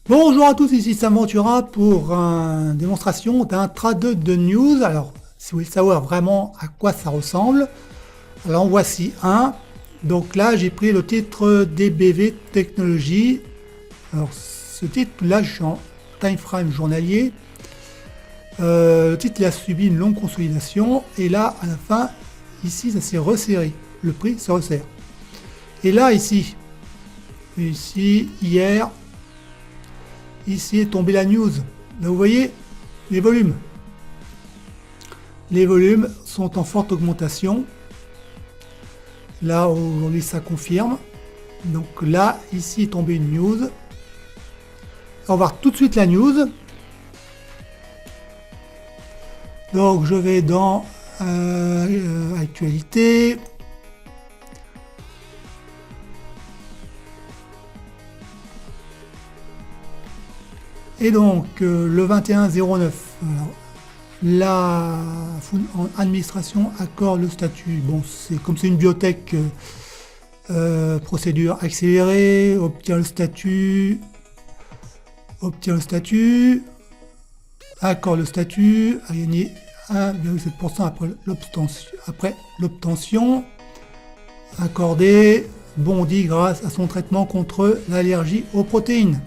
Bonjour à tous, ici Sam Ventura pour une démonstration d'un trad de news. Alors, si vous voulez savoir vraiment à quoi ça ressemble, alors en voici un. Donc là, j'ai pris le titre DBV Technologies. Alors, ce titre-là, je suis en time frame journalier. Le titre il a subi une longue consolidation et là, à la fin, ici, ça s'est resserré. Le prix se resserre. Et là, ici, hier, ici est tombée la news. Là, vous voyez les volumes. Les volumes sont en forte augmentation. Là, aujourd'hui, ça confirme. Donc là, ici est tombée une news. On va voir tout de suite la news. Donc, je vais dans actualité. Et donc, le 21-09, la administration accorde le statut. Bon, c'est comme c'est une biotech, procédure accélérée, obtient le statut, accorde le statut, a gagné 1,7% après l'obtention, accordé, bondit grâce à son traitement contre l'allergie aux protéines.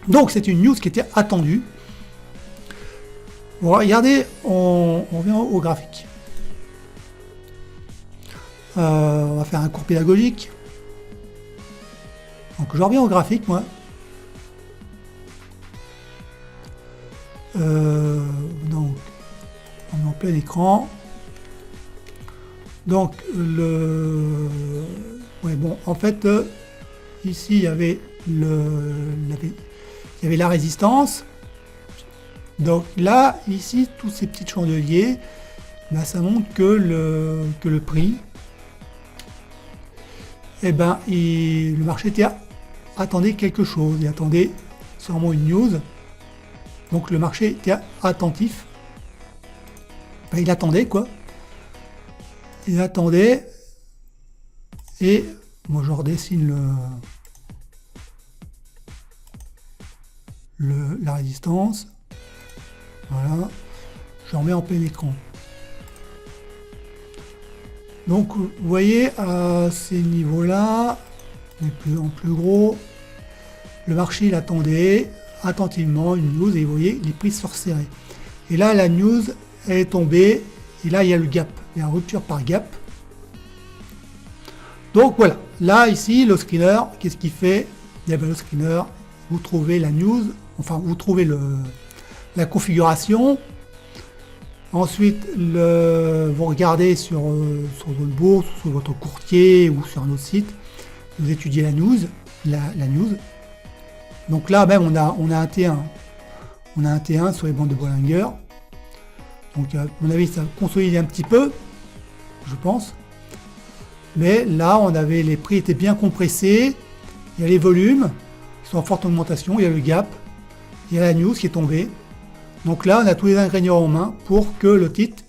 Donc c'est une news qui était attendue. Bon, regardez, on revient au graphique. On va faire un cours pédagogique. Donc je reviens au graphique, moi. Donc on est en plein écran. Donc en fait, ici il y avait la résistance. Donc là, ici, tous ces petits chandeliers, là, ça montre que le prix, le marché attendait quelque chose, il attendait sûrement une news. Donc le marché était attentif. Il attendait quoi. Il attendait. Et moi je redessine la résistance. Voilà, je remets en plein écran. Donc vous voyez à ces niveaux là, en plus gros, le marché il attendait attentivement une news et vous voyez les prix se resserraient. Et là la news elle est tombée et là il y a le gap, il y a une rupture par gap. Donc voilà, là ici le screener, qu'est-ce qu'il fait? Le screener, vous trouvez la news, enfin vous trouvez la configuration. Ensuite, vous regardez sur votre bourse, sur votre courtier ou sur un autre site. Vous étudiez la news. Donc là même on a un T1. On a un T1 sur les bandes de Bollinger. Donc à mon avis ça consolide un petit peu, je pense. Mais là les prix étaient bien compressés. Il y a les volumes qui sont en forte augmentation. Il y a le gap. Il y a la news qui est tombée. Donc là, on a tous les ingrédients en main pour que le titre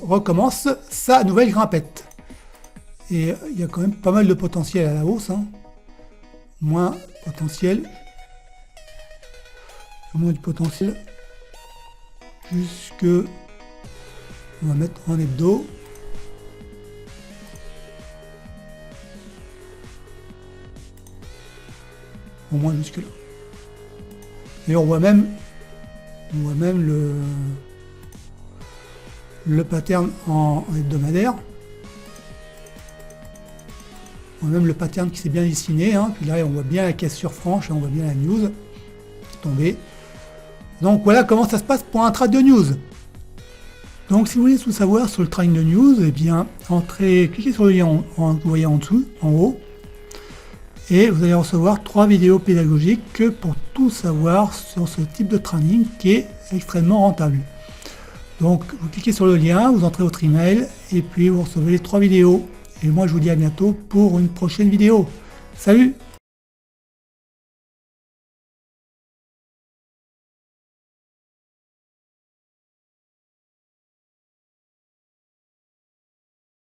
recommence sa nouvelle grimpette. Et il y a quand même pas mal de potentiel à la hausse. Moins potentiel. Moins de potentiel. Jusque... On va mettre en hebdo. Au moins jusque là. Et on voit même le pattern en hebdomadaire. On voit même le pattern qui s'est bien dessiné. Puis là, on voit bien la cassure franche, on voit bien la news tomber. Donc voilà comment ça se passe pour un trade de news. Donc si vous voulez tout savoir sur le trading de news, eh bien, cliquez sur le lien que vous voyez en dessous, en haut. Et vous allez recevoir 3 vidéos pédagogiques pour tout savoir sur ce type de trading qui est extrêmement rentable. Donc vous cliquez sur le lien, vous entrez votre email et puis vous recevez les 3 vidéos. Et moi je vous dis à bientôt pour une prochaine vidéo. Salut!